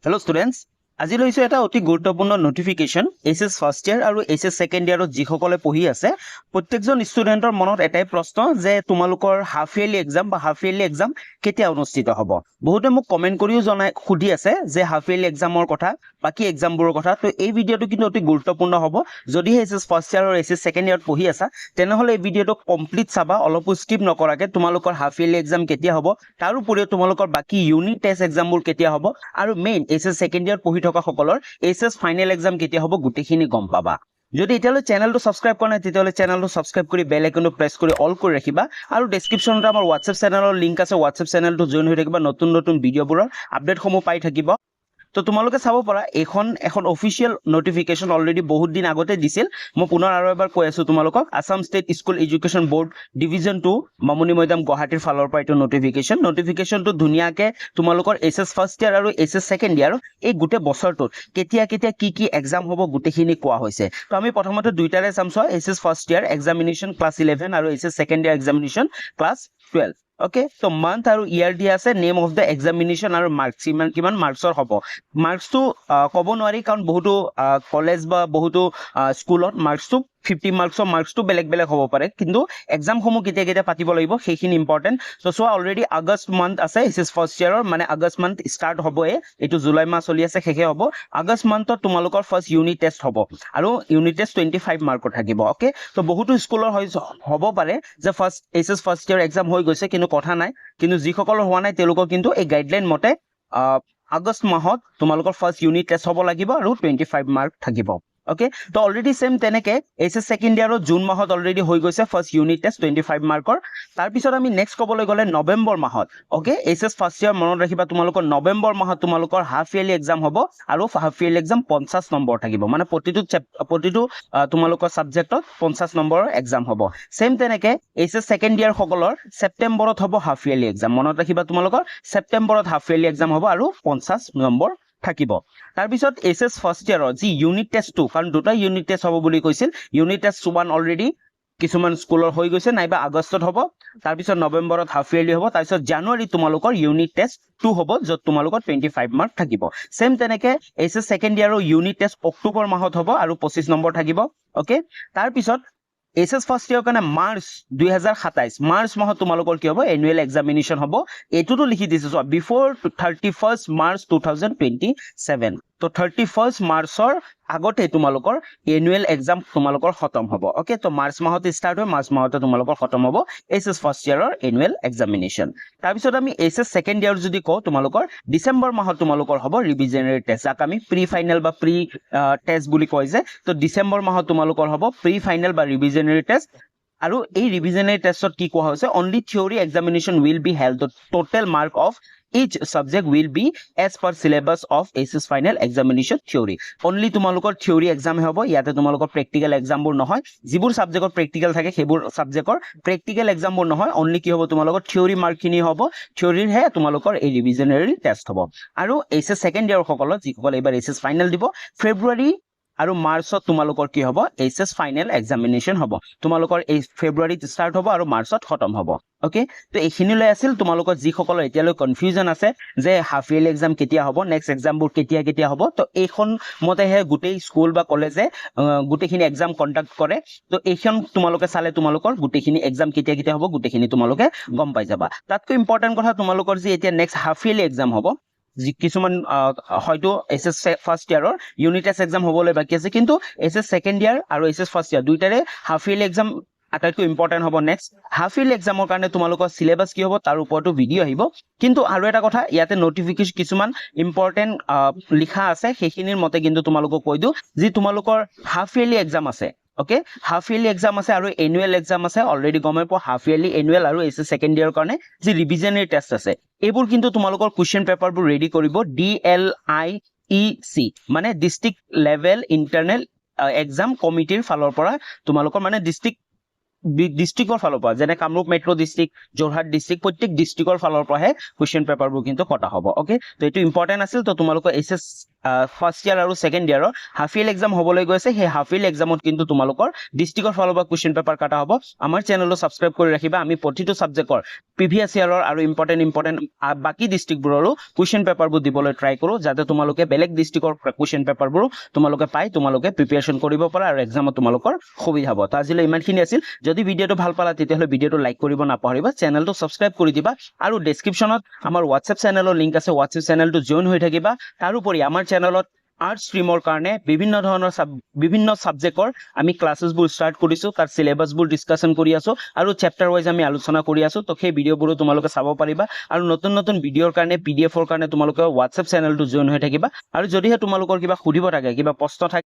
Hello' students, আজি লৈছোঁ এটা অতি গুৰুত্বপূৰ্ণ নটিফিকেশ্যন। এইচএছ ফাৰ্ষ্ট ইয়াৰ আৰু এইচএছ ছেকেণ্ড ইয়াৰত যিসকলে পঢ়ি আছে প্ৰত্যেকজন ষ্টুডেণ্টৰ মনত এটাই প্ৰশ্ন যে তোমালোকৰ হাফ ইয়াৰলি এক্সাম বা হাফ ইয়াৰলি এক্সাম কেতিয়া অনুষ্ঠিত হ'ব। বহুতে মোক কমেণ্ট কৰিও সুধি আছে যে হাফ ইয়াৰলি এক্সামৰ কথা, বাকী এক্সামবোৰৰ কথা। তো এই ভিডিঅ'টো কিন্তু অতি গুৰুত্বপূৰ্ণ হ'ব। যদিহে এইচএছ ফাৰ্ষ্ট ইয়াৰ আৰু এইচএছ ছেকেণ্ড ইয়াৰত পঢ়ি আছা তেনেহ'লে এই ভিডিঅ'টো কমপ্লিট চাবা, অলপো স্কিপ নকৰাকৈ। তোমালোকৰ হাফ ইয়াৰলি এক্সাম কেতিয়া হ'ব, তাৰোপৰিও তোমালোকৰ বাকী ইউনিট টেষ্ট এক্সামবোৰ কেতিয়া হ'ব, আৰু মেইন এইচএছ ছেকেণ্ড ইয়াৰত পঢ়ি থকা সকলৰ এইচএছ ফাইনেল এক্সাম কেতিয়া হ'ব, গোটেইখিনি গম পাবা। যদি এতিয়ালৈ চেনেলটো ছাবস্ক্ৰাইব কৰা নাই তেতিয়াহ'লে চেনেলটো ছাবস্ক্ৰাইব কৰি বেল আইকনটো প্ৰেছ কৰি অল কৰি ৰাখিবা, আৰু ডেছক্ৰিপশ্যনতে আমাৰ হোৱাটছএপ চেনেলৰ লিংক আছে। হোৱাটছএপ চেনেলটো জইন হৈ থাকিবা, নতুন নতুন ভিডিঅ'বোৰৰ আপডেটসমূহ পাই থাকিব। তো তোমালোকে চাব পাৰা এখন অফিচিয়েল নটিফিকেশ্যন অলৰেডি বহুত দিন আগতে দিছিল। মই পুনৰ আৰু এবাৰ কৈ আছোঁ তোমালোকক, Assam state school education board division 2 Bamunimaidam গুৱাহাটীৰ ফালৰ পৰা এইটো নটিফিকেশ্যনটো ধুনীয়াকৈ তোমালোকৰ এইচএছ ফাৰ্ষ্ট ইয়াৰ আৰু এইচএছ ছেকেণ্ড ইয়াৰ এই গোটেই বছৰটোত কেতিয়া কেতিয়া কি এক্সাম হ'ব গোটেইখিনি কোৱা হৈছে। তো আমি প্ৰথমতে দুইটাৰে চাম। চোৱা, HS first year examination class 11 আৰু HS second year examination class 12। Okay, তো মান্থ আৰু ইয়াৰ দিয়া আছে, নেম অফ দ্য এক্সামিনেশ্যন আৰু মাৰ্কছ, কিমান মাৰ্কছৰ হ'ব। মাৰ্কছটো ক'ব নোৱাৰি, কাৰণ বহুতো কলেজ বা বহুতো স্কুলত মাৰ্কছটো 50 মাৰ্কছৰ মাৰ্কছটো বেলেগ বেলেগ হ'ব পাৰে, কিন্তু এক্সামসমূহ কেতিয়া কেতিয়া পাতিব লাগিব সেইখিনি ইম্পৰ্টেণ্ট। তো চোৱা, অলৰেডি আগষ্ট মান্থ আছে এইচএছ ফাৰ্ষ্ট ইয়াৰৰ, মানে আগষ্ট মান্থ ষ্টাৰ্ট হ'বয়ে। এইটো জুলাই মাহ চলি আছে, শেষে হ'ব। আগষ্ট মান্থত তোমালোকৰ ফাৰ্ষ্ট ইউনিট টেষ্ট হ'ব, আৰু ইউনিট টেষ্ট 25 মাৰ্কৰ থাকিব। অ'কে, তো বহুতো স্কুলৰ হ'ব পাৰে যে এইচএছ ফাৰ্ষ্ট ইয়াৰ এক্সাম হৈ গৈছে, কিন্তু কথা নাই। কিন্তু যিসকলৰ হোৱা নাই তেওঁলোকৰ কিন্তু এই গাইডলাইন মতে আগষ্ট মাহত তোমালোকৰ ফাৰ্ষ্ট ইউনিট টেষ্ট হ'ব লাগিব, আৰু 25 মাৰ্ক থাকিব। অ'কে, তো অলৰেডি চেম তেনেকৈ এইচএছ ছেকেণ্ড ইয়াৰত জুন মাহত অলৰেডি হৈ গৈছে ফাৰ্ষ্ট ইউনিট টেষ্ট 25 মাৰ্কৰ। তাৰপিছত আমি নেক্সট ক'বলৈ গ'লে নৱেম্বৰ মাহত, অ'কে, এইচএছ ফাৰ্ষ্ট ইয়াৰ মনত ৰাখিবা, তোমালোকৰ নৱেম্বৰ মাহত তোমালোকৰ হাফ ইয়াৰলি এক্সাম হ'ব, আৰু হাফ ইয়াৰলি এক্সাম 50 নম্বৰ থাকিব, মানে প্ৰতিটো তোমালোকৰ ছাবজেক্টত 50 নম্বৰৰ এক্সাম হ'ব। চেম তেনেকৈ এইচএছ ছেকেণ্ড ইয়াৰ সকলৰ ছেপ্টেম্বৰত হ'ব হাফ ইয়াৰলি এক্সাম। মনত ৰাখিবা, তোমালোকৰ ছেপ্টেম্বৰত হাফ ইয়াৰলি এক্সাম হ'ব, আৰু 50 নম্বৰ থাকিব। তাৰপিছত এইচএছ ফাৰ্ষ্ট ইয়াৰৰ যি ইউনিট টেষ্ট 2, কাৰণ দুটা ইউনিট টেষ্ট হ'ব বুলি কৈছিল, ইউনিট টেষ্ট 1 অলৰেডি কিছুমান স্কুলৰ হৈ গৈছে, নাইবা আগষ্টত হ'ব। তাৰপিছত নৱেম্বৰত হাফ ইয়াৰলি হ'ব। তাৰপিছত জানুৱাৰীত তোমালোকৰ ইউনিট টেষ্ট 2 হ'ব, য'ত তোমালোকৰ 25 মাৰ্ক থাকিব। চেম তেনেকৈ এইচএছ ছেকেণ্ড ইয়াৰৰ ইউনিট টেষ্ট অক্টোবৰ মাহত হ'ব, আৰু 25 নম্বৰ থাকিব। অ'কে, তাৰপিছত এইচএছ ফাৰ্ষ্ট ইয়াৰৰ কাৰণে মাৰ্চ 2027 মাৰ্চ মাহত তোমালোকৰ কি হ'ব, এনুৱেল এক্সামিনেশ্যন হ'ব। এইটোতো লিখি দিছোঁ, চোৱা, বিফৰ 31 মাৰ্চ 2027। তো 31 মাৰ্চৰ আগতে তোমালোকৰ এনুৱেল এক্সাম তোমালোকৰ খতম হ'ব। অ'কে, তো মাৰ্চ মাহতে ষ্টাৰ্ট হয়, মাৰ্চ মাহতে তোমালোকৰ খতম হ'ব এইচএছ ফাৰ্ষ্ট ইয়াৰৰ এনুৱেল এক্সামিনেশ্যন। তাৰপিছত আমি এইচএছ ছেকেণ্ড ইয়াৰ যদি কওঁ, তোমালোকৰ ডিচেম্বৰ মাহত তোমালোকৰ হ'ব ৰিভিজনেৰী টেষ্ট, যাক আমি প্ৰি ফাইনেল বা প্ৰি টেষ্ট বুলি কয় যে। তো ডিচেম্বৰ মাহত তোমালোকৰ হ'ব প্ৰি ফাইনেল বা ৰিভিজনেৰী টেষ্ট। আৰু এই ৰিভিজনেৰী টেষ্টত কি কোৱা হৈছে, only theory examination will be held. Total mark of each subject will be as per syllabus of ACES final examination theory. Only তোমালোকৰ থিয়ৰী এক্সাম হ'ব, ইয়াতে তোমালোকৰ প্ৰেক্টিকেল এক্সামবোৰ নহয়। যিবোৰ ছাবজেক্টত প্ৰেক্টিকেল থাকে সেইবোৰ ছাবজেক্টৰ প্ৰেক্টিকেল এক্সামবোৰ নহয়, অনলি কি হ'ব, তোমালোকৰ থিয়ৰী মাৰ্কখিনি হ'ব, থিয়ৰীৰহে তোমালোকৰ এই ৰিভিজনেৰী টেষ্ট হ'ব। আৰু এইচএছ ছেকেণ্ড ইয়াৰ সকলৰ যিসকল এইবাৰ এইচএছ ফাইনেল দিব, ফেব্ৰুৱাৰী আৰু মাৰ্চত তোমালোকৰ কি হ'ব, এইচএছ ফাইনেল এক্সামিনেশ্যন হ'ব। তোমালোকৰ এই ফেব্ৰুৱাৰীত ষ্টাৰ্ট হ'ব আৰু মাৰ্চত খতম হ'ব। অ'কে, তো এইখিনিলৈ আছিল। তোমালোকৰ যিসকলৰ এতিয়ালৈ কনফিউজন আছে যে হাফ ইয়াৰলি এক্সাম কেতিয়া হ'ব, নেক্সট এক্সামবোৰ কেতিয়া হ'ব, তো এইখন মতেহে গোটেই স্কুল বা কলেজে গোটেইখিনি এক্সাম কণ্ডাক্ট কৰে। তো এইখন তোমালোকে চালে তোমালোকৰ গোটেইখিনি এক্সাম কেতিয়া হ'ব গোটেইখিনি তোমালোকে গম পাই যাবা। তাতকৈ ইম্পৰ্টেণ্ট কথা, তোমালোকৰ যি এতিয়া নেক্সট হাফ ইয়াৰলি এক্সাম হ'ব, কিছুমান হয়তো এইচএছ ফাৰ্ষ্ট ইয়াৰৰ ইউনিট টেষ্ট এক্সাম হ'বলৈ বাকী আছে, কিন্তু এইচএছ ছেকেণ্ড ইয়াৰ আৰু এইচএছ ফাৰ্ষ্ট ইয়াৰ দুইটাৰে হাফ ইয়াৰলি এক্সাম আটাইতকৈ ইম্পৰ্টেণ্ট হ'ব। নেক্সট হাফ ইয়াৰলি এক্সামৰ কাৰণে তোমালোকৰ চিলেবাছ কি হ'ব তাৰ ওপৰতো ভিডিঅ' আহিব। কিন্তু আৰু এটা কথা, ইয়াতে নটিফিকেশ্যন কিছুমান ইম্পৰ্টেণ্ট লিখা আছে, সেইখিনিৰ মতে কিন্তু তোমালোকক কৈ দিওঁ, যি তোমালোকৰ হাফ ইয়াৰলি এক্সাম আছে, অ'কে, হাফ ইয়াৰলি এক্সাম আছে আৰু এনুৱেল এক্সাম আছে। অলৰেডি গমেই পোৱা, হাফ ইয়াৰলি, এনুৱেল আৰু এইচএছ ছেকেণ্ড ইয়াৰৰ কাৰণে যি ৰিভিজনেৰী টেষ্ট আছে, এইবোৰ কিন্তু তোমালোকৰ কুৱেশ্যন পেপাৰবোৰ ৰেডি কৰিব DLIEC, মানে ডিষ্ট্ৰিক্ট লেভেল ইণ্টাৰনেল এক্সাম কমিটিৰ ফালৰ পৰা। তোমালোকৰ মানে ডিষ্ট্ৰিক্টৰ ফালৰ পৰা, যেনে Kamrup metro' district, Jorhat district, প্ৰত্যেক ডিষ্ট্ৰিক্টৰ ফালৰ পৰাহে কুৱেশ্যন পেপাৰবোৰ কিন্তু কটা হ'ব। অ'কে, তো এইটো ইম্পৰ্টেণ্ট আছিল। তো তোমালোকৰ এইচএছ ফাৰ্ষ্ট ইয়াৰ আৰু ছেকেণ্ড ইয়াৰৰ হাফ ইয়াৰলি এক্সাম হ'বলৈ গৈছে সেই হাফ ইয়াৰলি এক্সামত কিন্তু তোমালোকৰ ডিষ্ট্ৰিক্টৰ ফালৰ পৰা কুৱেশ্যন পেপাৰ কাটা হ'ব আমাৰ চেনেলটো ছাবস্ক্ৰাইব কৰি ৰাখিবা আমি প্ৰতিটো ছাবজেক্টৰ প্ৰিভিয়াছ ইয়াৰৰ আৰু ইম্পৰ্টেণ্ট বাকী ডিষ্ট্ৰিক্টবোৰৰো কুৱেশ্যন পেপাৰবোৰ দিবলৈ ট্ৰাই কৰোঁ যাতে তোমালোকে বেলেগ ডিষ্ট্ৰিক্টৰ কুৱেশ্যন পেপাৰবোৰো তোমালোকে পাই তোমালোকে প্ৰিপেৰেশ্যন কৰিব পাৰা আৰু এক্সামত তোমালোকৰ সুবিধা হ'ব তো আজিলৈ ইমানখিনি আছিল যদি ভিডিঅ'টো ভাল পালা তেতিয়াহ'লে ভিডিঅ'টো লাইক কৰিব নাপাহৰিবা চেনেলটো ছাবস্ক্ৰাইব কৰি দিবা আৰু ডেছক্ৰিপশ্যনত আমাৰ হোৱাটছএপ চেনেলৰ লিংক আছে হোৱাটছএপ চেনেলটো জইন হৈ থাকিবা তাৰোপৰি আমাৰ চেনেলত আৰ্টছ ষ্ট্ৰীমৰ কাৰণে বিভিন্ন ছাবজেক্টৰ আমি ক্লাছেছবোৰ ষ্টাৰ্ট কৰিছোঁ তাৰ চিলেবাছবোৰ ডিছকাশ্যন কৰি আছোঁ আৰু চেপ্টাৰ ৱাইজ আমি আলোচনা কৰি আছোঁ তো সেই ভিডিঅ'বোৰো তোমালোকে চাব পাৰিবা আৰু নতুন ভিডিঅ'ৰ কাৰণে PDF ৰ কাৰণে তোমালোকে হোৱাটছএপ চেনেলটো জইন হৈ থাকিবা আৰু যদিহে তোমালোকৰ কিবা সুধিব থাকে কিবা প্ৰশ্ন থাকে